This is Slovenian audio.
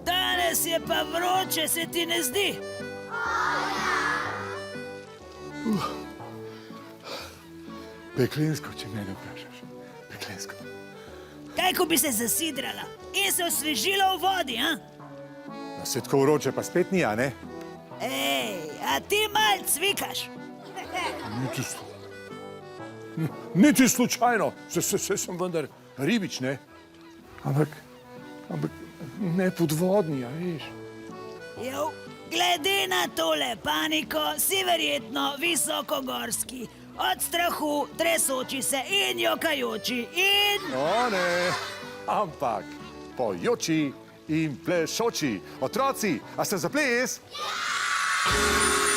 Danes je pa vroče, se ti ne zdi? Peklensko, če mene vprašaš. Peklensko. Kaj, ko bi se zasidrala in se osvežila v vodi, a? Na se tako vroče pa spet ni, a ne? Ej, a ti mal cvikaš? Niti slučajno. Se sem vendar ribič, ne? Ampak ne podvodni, a veš? Jo, glede na tole paniko, si verjetno visokogorski. Od strahu, tresoči se in jokajoči in... O ne, ampak pojoči in plešoči. Otroci, a ste za ples? Ja!